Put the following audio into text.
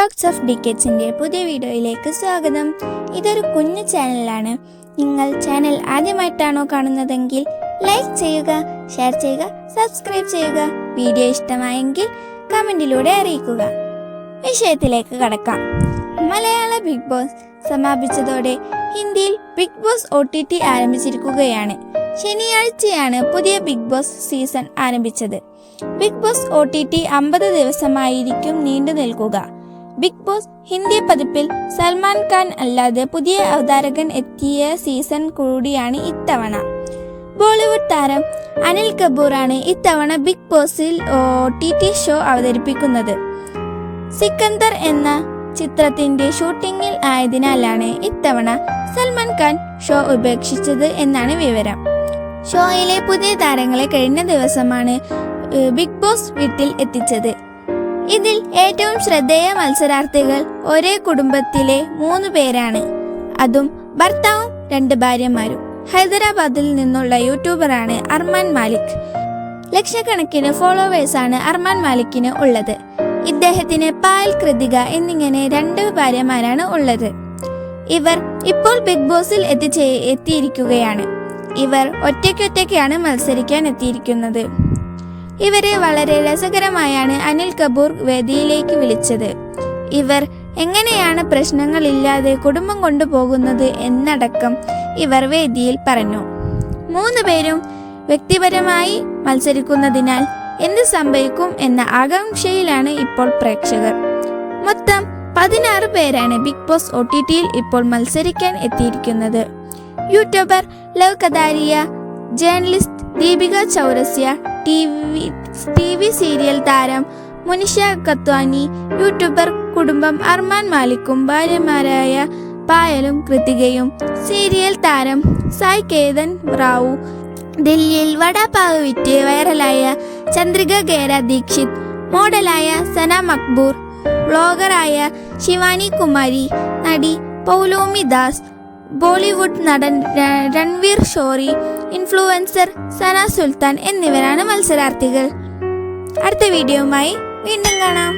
Talks of ഡിക്കറ്റ്സിൻ്റെ പുതിയ വീഡിയോയിലേക്ക് സ്വാഗതം. ഇതൊരു കുഞ്ഞു ചാനലാണ്. നിങ്ങൾ ചാനൽ ആദ്യമായിട്ടാണോ കാണുന്നതെങ്കിൽ ലൈക്ക് ചെയ്യുക, ഷെയർ ചെയ്യുക, സബ്സ്ക്രൈബ് ചെയ്യുക. വീഡിയോ ഇഷ്ടമായെങ്കിൽ കമൻറ്റിലൂടെ അറിയിക്കുക. വിഷയത്തിലേക്ക് കടക്കാം. മലയാള ബിഗ് ബോസ് സമാപിച്ചതോടെ ഹിന്ദിയിൽ ബിഗ് ബോസ് OTT ആരംഭിച്ചിരിക്കുകയാണ്. ശനിയാഴ്ചയാണ് പുതിയ ബിഗ് ബോസ് സീസൺ ആരംഭിച്ചത്. ബിഗ് ബോസ് OTT 50 ദിവസമായിരിക്കും നീണ്ടു നിൽക്കുക. ബിഗ് ബോസ് ഹിന്ദി പതിപ്പിൽ സൽമാൻ ഖാൻ അല്ലാതെ പുതിയ അവതാരകൻ എത്തിയ സീസൺ കൂടിയാണ് ഇത്തവണ. ബോളിവുഡ് താരം അനിൽ കപൂറാണ് ഇത്തവണ ബിഗ് ബോസിൽ OTT ഷോ അവതരിപ്പിക്കുന്നത്. സിക്കന്ദർ എന്ന ചിത്രത്തിന്റെ ഷൂട്ടിങ്ങിൽ ആയതിനാലാണ് ഇത്തവണ സൽമാൻ ഖാൻ ഷോ ഉപേക്ഷിച്ചത് എന്നാണ് വിവരം. ഷോയിലെ പുതിയ താരങ്ങളെ കഴിഞ്ഞ ദിവസമാണ് ബിഗ് ബോസ് വീട്ടിൽ എത്തിച്ചത്. ഇതിൽ ഏറ്റവും ശ്രദ്ധേയ മത്സരാർത്ഥികൾ ഒരേ കുടുംബത്തിലെ 3 പേരാണ്. അതും ഭർത്താവും 2 ഭാര്യമാരും. ഹൈദരാബാദിൽ നിന്നുള്ള യൂട്യൂബറാണ് അർമാൻ മാലിക്. ലക്ഷക്കണക്കിന് ഫോളോവേഴ്സാണ് അർമാൻ മാലിക്കിന് ഉള്ളത്. ഇദ്ദേഹത്തിന് പായൽ, കൃതിക എന്നിങ്ങനെ 2 ഭാര്യമാരാണ് ഉള്ളത്. ഇവർ ഇപ്പോൾ ബിഗ് ബോസിൽ എത്തിയിരിക്കുകയാണ്. ഇവർ ഒറ്റയ്ക്കൊറ്റയ്ക്കാണ് മത്സരിക്കാൻ എത്തിയിരിക്കുന്നത്. ഇവരെ വളരെ രസകരമായാണ് അനിൽ കപൂർ വേദിയിലേക്ക് വിളിച്ചത്. ഇവർ എങ്ങനെയാണ് പ്രശ്നങ്ങളില്ലാതെ കുടുംബം കൊണ്ടുപോകുന്നത് എന്നടക്കം ഇവർ വേദിയിൽ പറഞ്ഞു. 3 പേരും വ്യക്തിപരമായി മത്സരിക്കുന്നതിനാൽ എന്ത് സംഭവിക്കും എന്ന ആകാംക്ഷയിലാണ് ഇപ്പോൾ പ്രേക്ഷകർ. മൊത്തം 16 പേരാണ് ബിഗ് ബോസ് OTTയിൽ ഇപ്പോൾ മത്സരിക്കാൻ എത്തിയിരിക്കുന്നത്. Youtuber Love Kataria, journalist Deepika Chaurasia, TV serial താരം മുനിഷ കത്വാനി, യൂട്യൂബർ കുടുംബം അർമാൻ മാലിക്കും ഭാര്യമാരായ പായലും കൃതികയും, സീരിയൽ താരം സായ് കേതൻ റാവു, ദില്ലിയിൽ വടാപാവ് വിറ്റ് വൈറലായ ചന്ദ്രിക ഗേര ദീക്ഷിത്, മോഡലായ സന മക്ബൂർ, ബ്ലോഗറായ ശിവാനി കുമാരി, നടി പൗലോമി ദാസ്, ബോളിവുഡ് നടൻ രൺവീർ ഷോറി, ഇൻഫ്ലുവൻസർ സന സുൽത്താൻ എന്നിവരാണ് മത്സരാർത്ഥികൾ. അടുത്ത വീഡിയോയുമായി വീണ്ടും കാണാം.